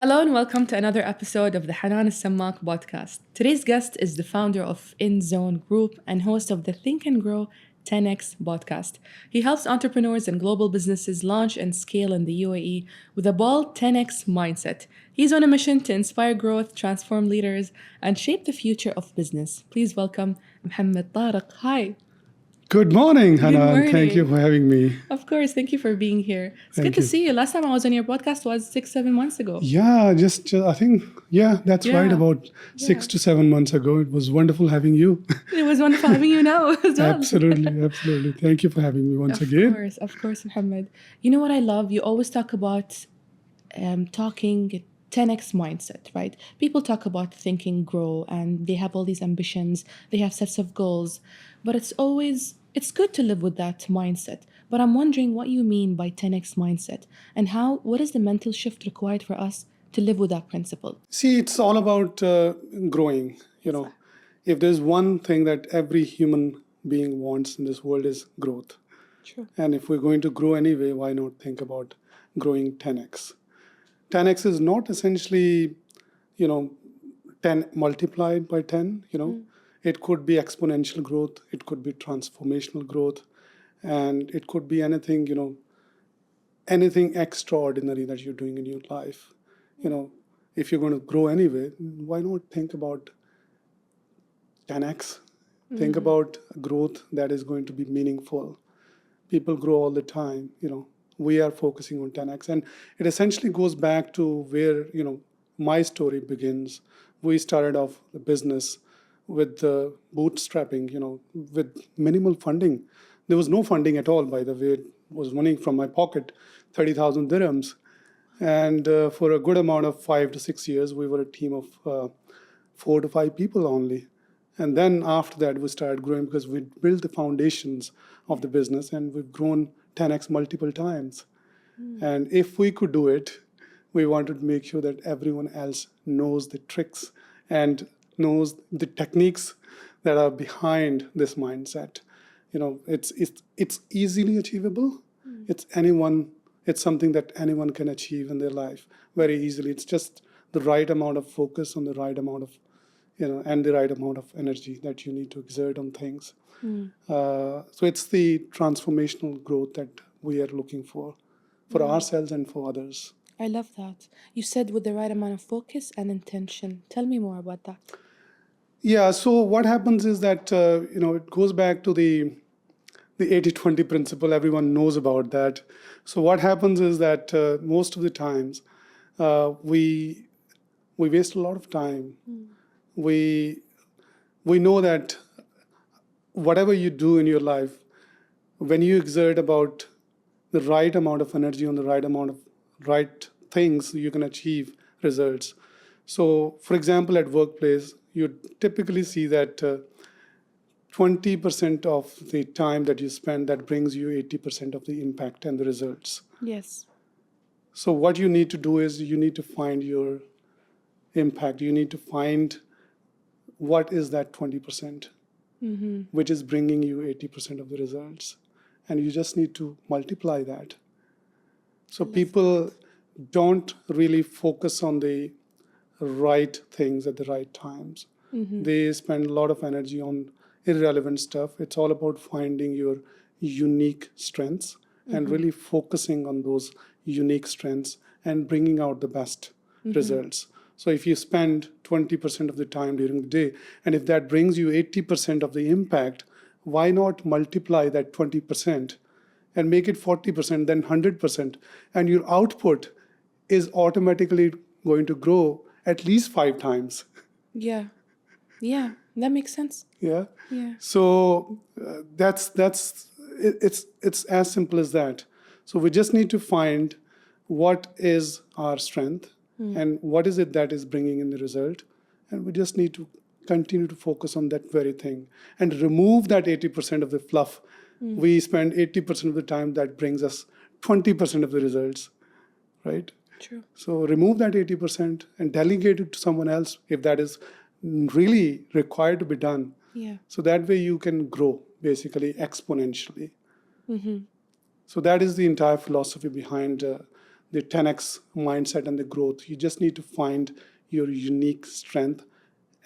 Hello and welcome to another episode of the Hanan Al-Sammak podcast. Today's guest is the founder of InZone Group and host of the Think and Grow 10x podcast. He helps entrepreneurs and global businesses launch and scale in the UAE with a bold 10x mindset. He's on a mission to inspire growth, transform leaders, and shape the future of business. Please welcome Muhammad Tariq. Hi. Good morning, Good Hanan. Thank you morning. for having me. Of course, thank you for being here. It's good Thank to you. see you. Last time I was on your podcast was 6, 7 months ago. Yeah, I think, that's right. Yeah, About yeah. 6 to 7 months ago, it was wonderful having you. It was wonderful having you now as well. Absolutely, absolutely. Thank you for having me once again. Of course, Muhammad. You know what I love? You always talk about talking 10x mindset, right? People talk about thinking grow and they have all these ambitions, they have sets of goals, but it's good to live with that mindset. But I'm wondering what you mean by 10x mindset and what is the mental shift required for us to live with that principle? See, it's all about growing. If there's one thing that every human being wants in this world is growth. True. And if we're going to grow anyway, why not think about growing 10x? 10x is not essentially, you know, 10 multiplied by 10, It could be exponential growth, it could be transformational growth, and it could be anything, anything extraordinary that you're doing in your life. If you're going to grow anyway, why not think about 10x? Think about growth that is going to be meaningful. People grow all the time, we are focusing on 10x, and it essentially goes back to where my story begins. We started off the business with the bootstrapping, with minimal funding. There was no funding at all, by the way. It was running from my pocket, 30,000 dirhams, and for a good amount of 5 to 6 years we were a team of 4 to 5 people only. And then after that, we started growing because we built the foundations of the business, and we've grown 10x multiple times. And if we could do it, we wanted to make sure that everyone else knows the tricks and knows the techniques that are behind this mindset. It's easily achievable. It's something that anyone can achieve in their life very easily. It's just the right amount of focus on the right amount of and the right amount of energy that you need to exert on things. So it's the transformational growth that we are looking for ourselves and for others. I love that. You said with the right amount of focus and intention. Tell me more about that. Yeah, so what happens is that, it goes back to the 80-20 principle. Everyone knows about that. So what happens is that most of the times we waste a lot of time. We know that whatever you do in your life, when you exert about the right amount of energy on the right amount of right things, you can achieve results. So, for example, at workplace, you typically see that 20% of the time that you spend, that brings you 80% of the impact and the results. Yes. So what you need to do is you need to find your impact. You need to find what is that 20%, which is bringing you 80% of the results. And you just need to multiply that. So people don't really focus on the right things at the right times. They spend a lot of energy on irrelevant stuff. It's all about finding your unique strengths and really focusing on those unique strengths and bringing out the best results. So if you spend 20% of the time during the day, and if that brings you 80% of the impact, why not multiply that 20% and make it 40%, then 100%, and your output is automatically going to grow at least 5 times. Yeah. Yeah. That makes sense. Yeah. Yeah. So it's as simple as that. So we just need to find what is our strength and what is it that is bringing in the result, and we just need to continue to focus on that very thing and remove that 80% of the fluff. We spend 80% of the time that brings us 20% of the results, right? True. So remove that 80% and delegate it to someone else if that is really required to be done. Yeah. So that way you can grow basically exponentially. So that is the entire philosophy behind the 10x mindset and the growth. You just need to find your unique strength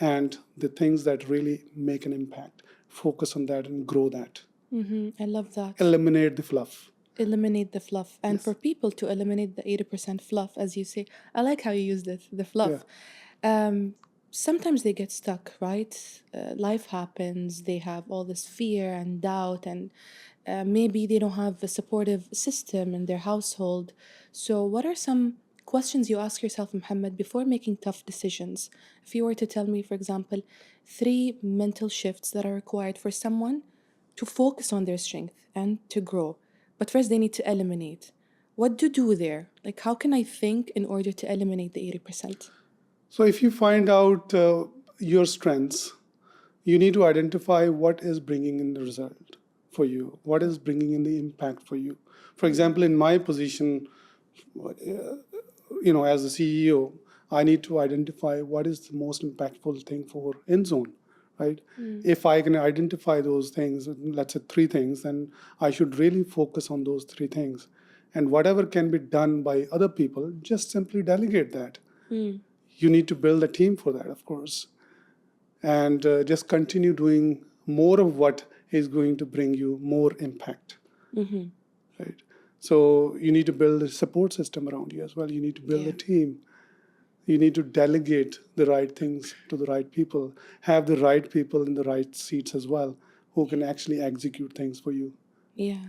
and the things that really make an impact. Focus on that and grow that. I love that. Eliminate the fluff. Eliminate the fluff. And Yes. for people to eliminate the 80% fluff, as you say, I like how you use the fluff. Sometimes they get stuck, right? Life happens, they have all this fear and doubt, and maybe they don't have a supportive system in their household. So, what are some questions you ask yourself, Muhammad, before making tough decisions? If you were to tell me, for example, 3 mental shifts that are required for someone to focus on their strength and to grow, but first they need to eliminate. What to do there? Like, how can I think in order to eliminate the 80%? So if you find out your strengths, you need to identify what is bringing in the result for you, what is bringing in the impact for you. For example, in my position, as a CEO, I need to identify what is the most impactful thing for InZone, right? If I can identify those things, let's say 3 things, then I should really focus on those 3 things. And whatever can be done by other people, just simply delegate that. You need to build a team for that, of course, and just continue doing more of what is going to bring you more impact, right? So you need to build a support system around you as well. You need to build a team. You need to delegate the right things to the right people, have the right people in the right seats as well, who can actually execute things for you. Yeah.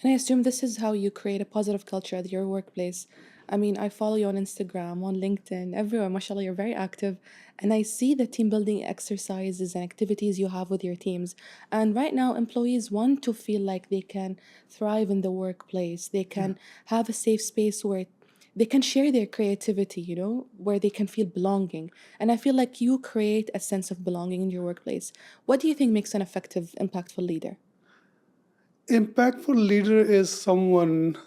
And I assume this is how you create a positive culture at your workplace. I mean, I follow you on Instagram, on LinkedIn, everywhere. Mashallah, you're very active. And I see the team building exercises and activities you have with your teams. And right now, employees want to feel like they can thrive in the workplace. They can have a safe space where they can share their creativity, where they can feel belonging. And I feel like you create a sense of belonging in your workplace. What do you think makes an effective, impactful leader? Impactful leader is someone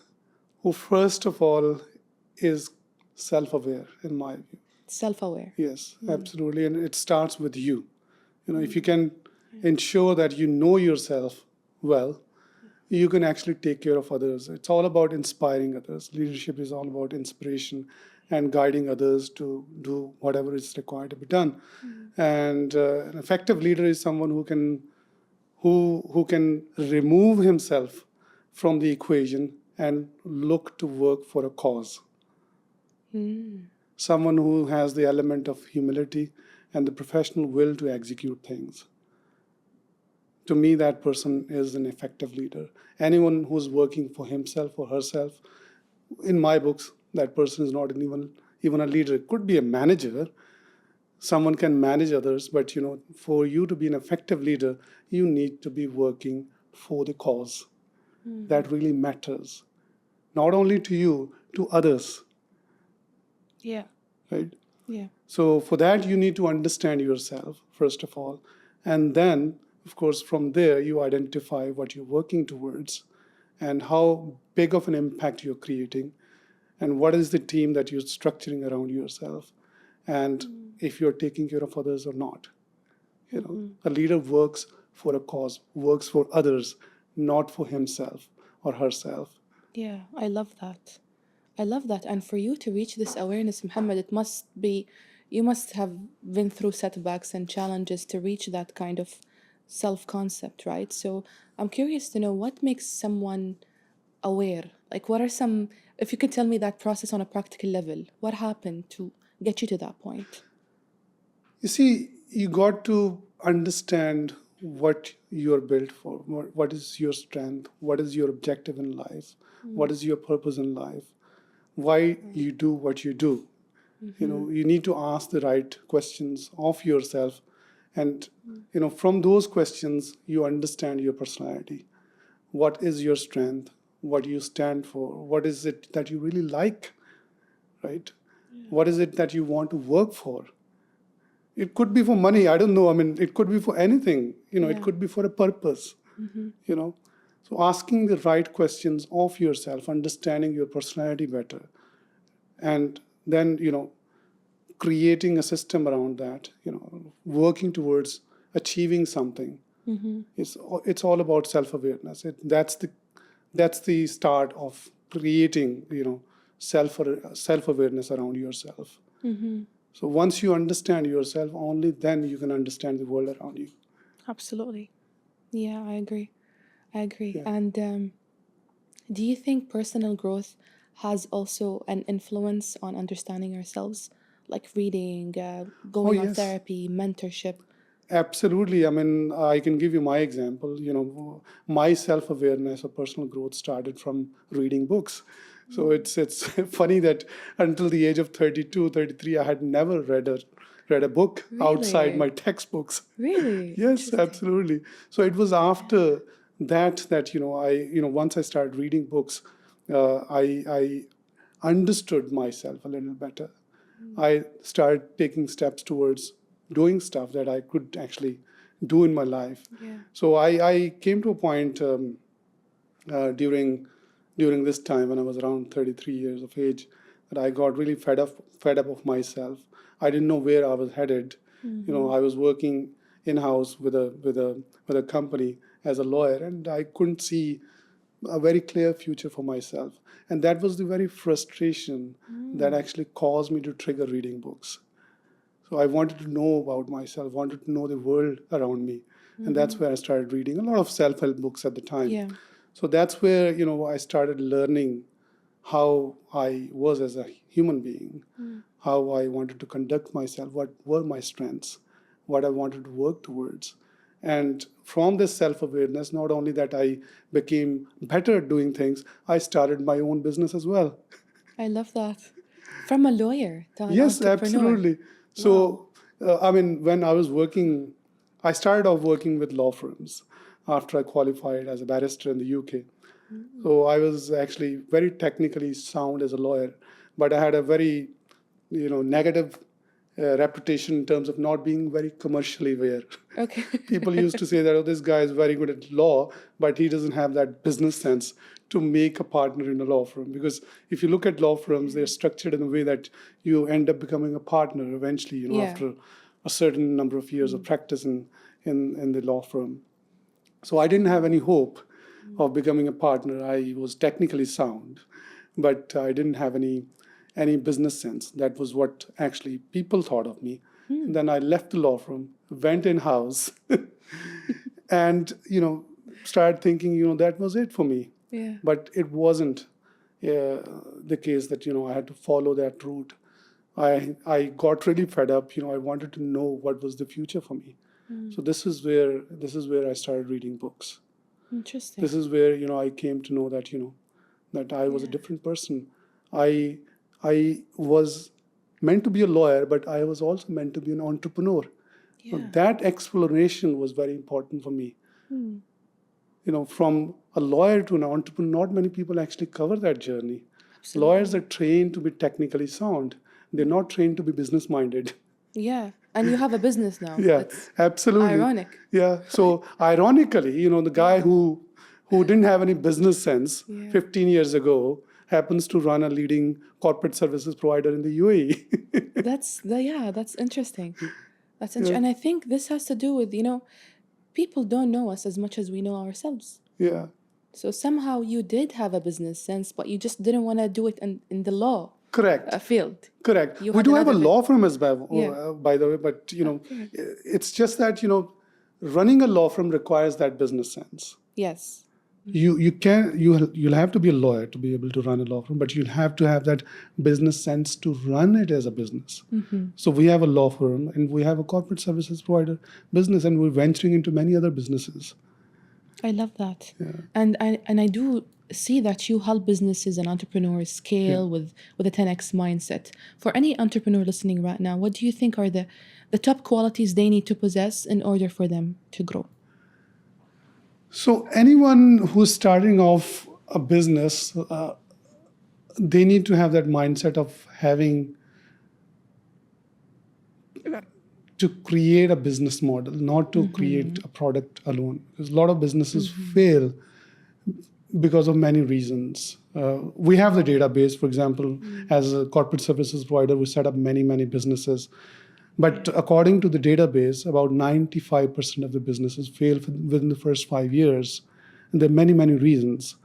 who, first of all, is self-aware, in my view. Self-aware. Yes, absolutely. And it starts with you. If you can ensure that you know yourself well, you can actually take care of others. It's all about inspiring others. Leadership is all about inspiration and guiding others to do whatever is required to be done. And an effective leader is someone who can remove himself from the equation and look to work for a cause. Someone who has the element of humility and the professional will to execute things. To me, that person is an effective leader. Anyone who's working for himself or herself, in my books, that person is not even a leader. It could be a manager. Someone can manage others, but for you to be an effective leader, you need to be working for the cause. That really matters, not only to you, to others. Yeah. Right? Yeah. So for that, you need to understand yourself, first of all. And then, of course, from there, you identify what you're working towards and how big of an impact you're creating and what is the team that you're structuring around yourself and if you're taking care of others or not. A leader works for a cause, works for others, not for himself or herself. Yeah, I love that. I love that. And for you to reach this awareness, Muhammad, you must have been through setbacks and challenges to reach that kind of self concept, right? So I'm curious to know what makes someone aware. Like, what are some, if you could tell me that process on a practical level, what happened to get you to that point? You see, you got to understand what you're built for, what is your strength, what is your objective in life, what is your purpose in life, why you do what you do. You need to ask the right questions of yourself. And, from those questions, you understand your personality. What is your strength? What do you stand for? What is it that you really like, right? What is it that you want to work for? It could be for money. I don't know. I mean, it could be for anything. It could be for a purpose. So asking the right questions of yourself, understanding your personality better, and then creating a system around that. Working towards achieving something. It's all about self-awareness. That's the start of creating self-awareness around yourself. So once you understand yourself, only then you can understand the world around you. Absolutely. Yeah, I agree. I agree. Yeah. And do you think personal growth has also an influence on understanding ourselves, like reading, Oh, going on yes. therapy, mentorship? Absolutely. I mean, I can give you my example. My self-awareness of personal growth started from reading books. So it's funny that until the age of 32, 33, I had never read a book outside Really? my textbooks. Really? Yes, Interesting. absolutely. So it was after that once I started reading books, I understood myself a little better. I started taking steps towards doing stuff that I could actually do in my life. Yeah. So I came to a point during this time when I was around 33 years of age that I got really fed up of myself. I didn't know where I was headed. I was working in house with a company as a lawyer, and I couldn't see a very clear future for myself. And that was the very frustration that actually caused me to trigger reading books. So I wanted to know about myself, wanted to know the world around me. And that's where I started reading a lot of self-help books at the time. Yeah. So that's where, I started learning how I was as a human being, how I wanted to conduct myself, what were my strengths, what I wanted to work towards. And from this self-awareness, not only that I became better at doing things, I started my own business as well. I love that. From a lawyer to an Yes, entrepreneur. absolutely. Wow. So, I mean, when I was working, I started off working with law firms after I qualified as a barrister in the UK. So I was actually very technically sound as a lawyer, but I had a very, negative reputation in terms of not being very commercially aware. Okay. People used to say that, oh, this guy is very good at law, but he doesn't have that business sense to make a partner in a law firm. Because if you look at law firms, they're structured in a way that you end up becoming a partner eventually, Yeah. after a certain number of years of practice in the law firm. So I didn't have any hope of becoming a partner. I was technically sound, but I didn't have any business sense. That was what actually people thought of me. And then I left the law firm, went in house, and started thinking, that was it for me. Yeah. But it wasn't the case that I had to follow that route. I got really fed up. I wanted to know what was the future for me. So this is where I started reading books. Interesting. This is where I came to know that that I was a different person. I was meant to be a lawyer, but I was also meant to be an entrepreneur. So Yeah. that exploration was very important for me. From a lawyer to an entrepreneur, not many people actually cover that journey. Absolutely. Lawyers are trained to be technically sound. They're not trained to be business minded. Yeah. And you have a business now. Yeah, That's absolutely. ironic. Yeah. So ironically, the guy who didn't have any business sense Yeah. 15 years ago happens to run a leading corporate services provider in the UAE. That's interesting. That's interesting. And I think this has to do with, people don't know us as much as we know ourselves. Yeah. So somehow you did have a business sense, but you just didn't want to do it in the law Correct. field. Correct. You We had do have a another law firm as well, Yeah. by the way, but Okay. it's just that running a law firm requires that business sense. Yes. You'll have to be a lawyer to be able to run a law firm, but you'll have to have that business sense to run it as a business. So we have a law firm and we have a corporate services provider business, and we're venturing into many other businesses. I love that. And I do see that you help businesses and entrepreneurs scale with a 10x mindset. For any entrepreneur listening right now, what do you think are the top qualities they need to possess in order for them to grow? So anyone who's starting off a business, they need to have that mindset of having to create a business model, not to create a product alone. Because a lot of businesses fail because of many reasons. We have the database, for example, as a corporate services provider, we set up many, many businesses. But according to the database, about 95% of the businesses fail within the first 5 years. And there are many, many reasons.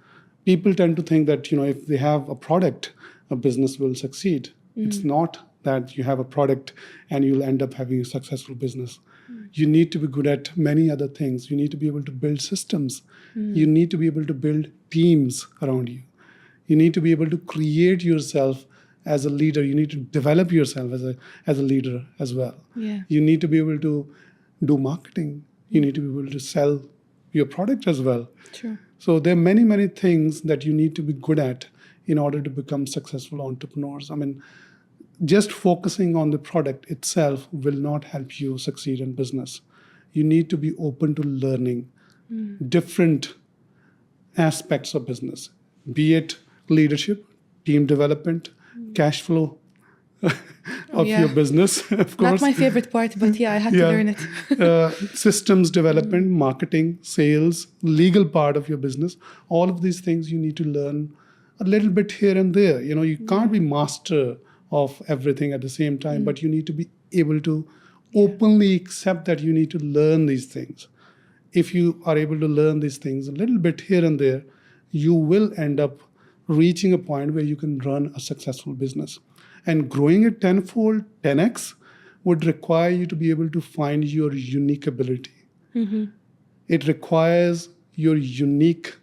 People tend to think that, if they have a product, a business will succeed. It's not that you have a product and you'll end up having a successful business. You need to be good at many other things. You need to be able to build systems. You need to be able to build teams around you. You need to be able to create yourself as a leader. You need to develop yourself as a leader as well. Yeah. You need to be able to do marketing. You need to be able to sell your product as well. True. So there are many, many things that you need to be good at in order to become successful entrepreneurs. I mean, just focusing on the product itself will not help you succeed in business. You need to be open to learning different aspects of business, be it leadership, team development, cash flow of your business, of course. Not my favorite part, but I had to learn it. Systems development, marketing, sales, legal part of your business. All of these things you need to learn a little bit here and there. You can't be master of everything at the same time, but you need to be able to openly accept that you need to learn these things. If you are able to learn these things a little bit here and there, you will end up reaching a point where you can run a successful business. And growing it tenfold, 10x, would require you to be able to find your unique ability. It requires your unique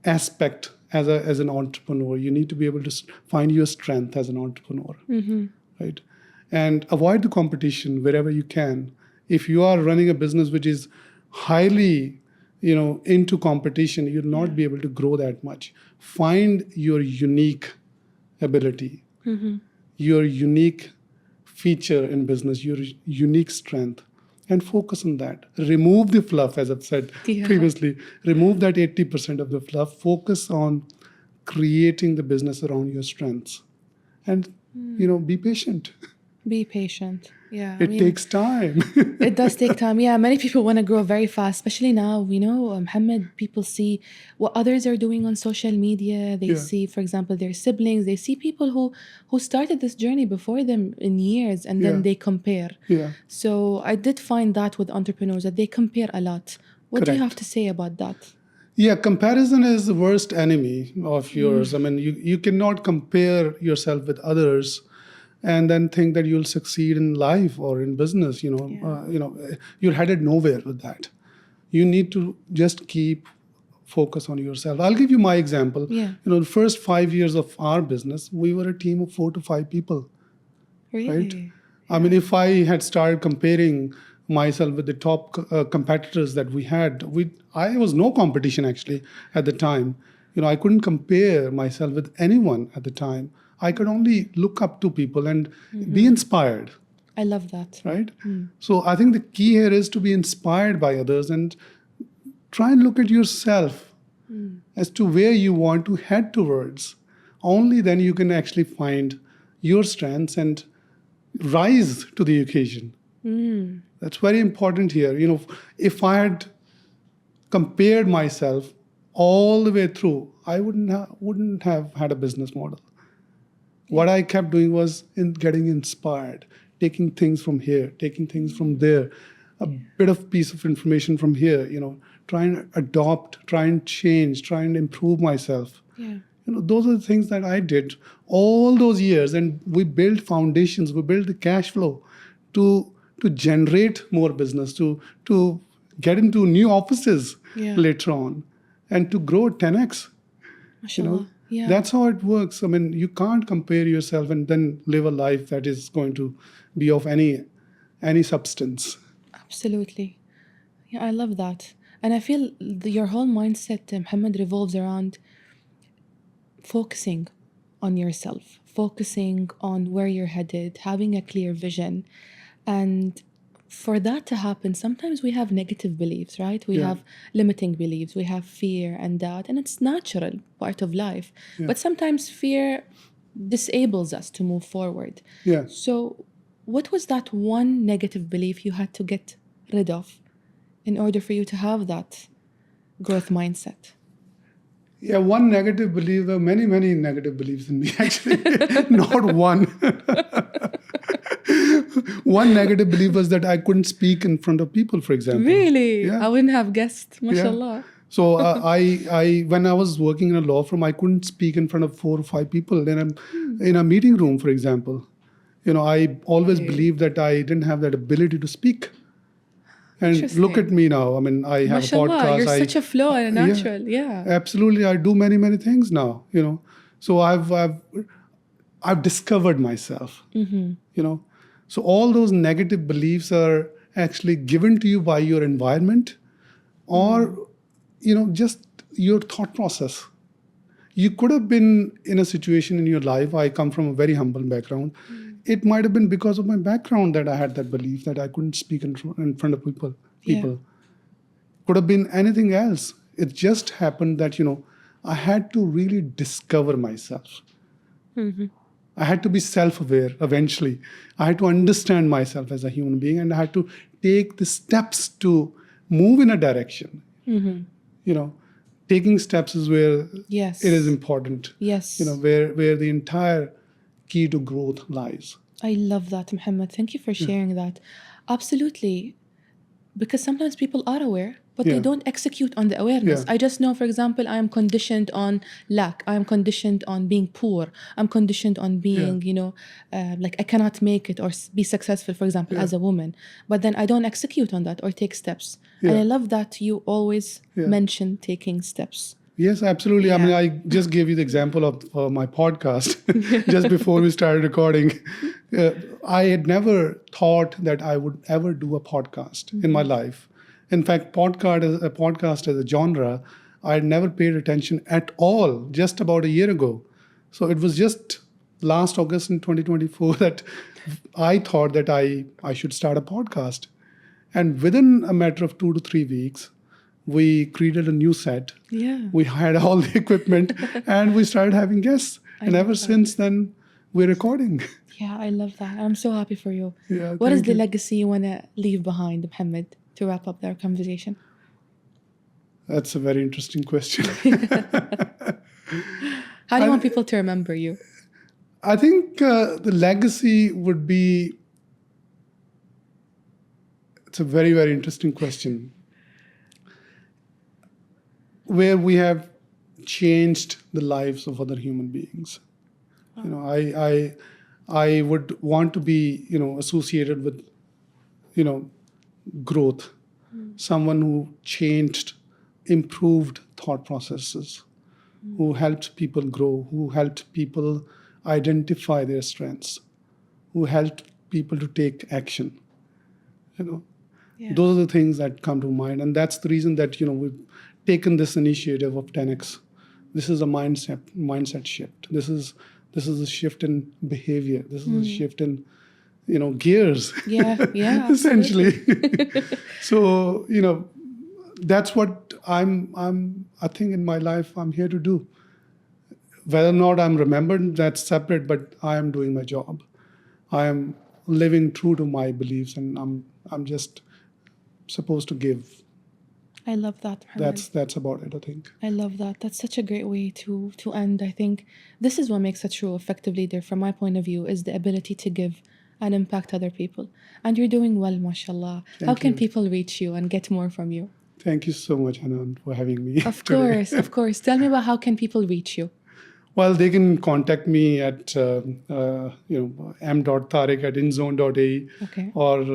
aspect as an entrepreneur. You need to be able to find your strength as an entrepreneur, right? And avoid the competition wherever you can. If you are running a business which is highly, into competition, you'll not be able to grow that much. Find your unique ability, your unique feature in business, your unique strength, and focus on that. Remove the fluff, as I've said previously. Remove that 80% of the fluff. Focus on creating the business around your strengths. And, be patient. Be patient. Yeah. It takes time. It does take time. Yeah, many people want to grow very fast, especially now. Muhammad, people see what others are doing on social media. They see, for example, their siblings. They see people who started this journey before them in years, and then they compare. Yeah. So I did find that with entrepreneurs, that they compare a lot. What do you have to say about that? Yeah, comparison is the worst enemy of yours. I mean, you cannot compare yourself with others and then think that you'll succeed in life or in business. You're headed nowhere with that. You need to just keep focus on yourself. I'll give you my example. Yeah. The first 5 years of our business, we were a team of 4 to 5 people. Really? Right? I mean, if I had started comparing myself with the top competitors that we had, I was no competition actually at the time. I couldn't compare myself with anyone at the time. I could only look up to people and be inspired. I love that. Right? So I think the key here is to be inspired by others and try and look at yourself as to where you want to head towards. Only then you can actually find your strengths and rise to the occasion. That's very important here. If I had compared myself all the way through, I wouldn't have had a business model. What I kept doing was getting inspired, taking things from here, taking things from there, a bit of piece of information from here, try and adopt, try and change, try and improve myself. Yeah. Those are the things that I did all those years, and we built foundations, we built the cash flow to generate more business, to get into new offices later on, and to grow 10x. Mashallah. Yeah. That's how it works. I mean, you can't compare yourself and then live a life that is going to be of any substance. Absolutely. Yeah, I love that. And I feel your whole mindset, Muhammad, revolves around focusing on yourself, focusing on where you're headed, having a clear vision. And for that to happen, sometimes we have negative beliefs, right? We have limiting beliefs, we have fear and doubt, and it's natural, part of life. But sometimes fear disables us to move forward. Yeah. So what was that one negative belief you had to get rid of in order for you to have that growth mindset? Yeah, one negative belief, there are many, many negative beliefs in me, actually, not one. One negative belief was that I couldn't speak in front of people, for example. Really? Yeah. I wouldn't have guessed, mashallah. So when I was working in a law firm, I couldn't speak in front of 4 or 5 people. Then I'm in a meeting room, for example. I always believed that I didn't have that ability to speak. And look at me now. I mean, I have a Mashallah, podcast. you're such a flow and a natural. Yeah. Absolutely. I do many, many things now. So I've discovered myself. So all those negative beliefs are actually given to you by your environment, or just your thought process. You could have been in a situation in your life. I come from a very humble background. It might have been because of my background that I had that belief that I couldn't speak in front of people. Could have been anything else. It just happened that I had to really discover myself. I had to be self-aware eventually. I had to understand myself as a human being, and I had to take the steps to move in a direction. Taking steps is where it is important. Yes. Where the entire key to growth lies. I love that, Muhammad. Thank you for sharing that. Absolutely. Because sometimes people are aware, but they don't execute on the awareness. I just know, for example, I am conditioned on lack. I am conditioned on being poor. I'm conditioned on being, like I cannot make it or be successful, for example, as a woman. But then I don't execute on that or take steps. And I love that you always mention taking steps. Yes, absolutely. I mean, I just gave you the example of my podcast just before we started recording. I had never thought that I would ever do a podcast in my life. In fact, podcast as a genre, I had never paid attention at all just about a year ago. So it was just last August in 2024 that I thought that I should start a podcast. And within a matter of 2 to 3 weeks, we created a new set. We had all the equipment and we started having guests. And ever since then, we're recording. Yeah, I love that. I'm so happy for you. What is the legacy you want to leave behind, Muhammad, to wrap up our conversation? That's a very interesting question. How do you want people to remember you? I think the legacy would be, it's a very, very interesting question. Where we have changed the lives of other human beings. I would want to be, associated with, growth. Someone who changed, improved thought processes, who helped people grow, who helped people identify their strengths, who helped people to take action. Those are the things that come to mind. And that's the reason that, we've taken this initiative of 10X. This is a mindset shift. This is a shift in behavior. This is a shift in, gears. Yeah, essentially. So, that's what I think in my life I'm here to do. Whether or not I'm remembered, that's separate, but I am doing my job. I am living true to my beliefs, and I'm just supposed to give. I love that, Muhammad. That's about it, I think. I love that. That's such a great way to end. I think this is what makes a true effective leader, from my point of view, is the ability to give and impact other people. And you're doing well, mashallah. How can people reach you and get more from you? Thank you so much, Hanan, for having me. Of course, of course. Tell me about how can people reach you? Well, they can contact me at m.tariq@inzone.ae, or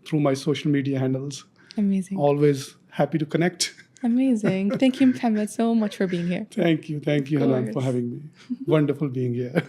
through my social media handles. Amazing. Always happy to connect. Amazing. Thank you, Muhammad, so much for being here. Thank you, Hanan, for having me. Wonderful being here.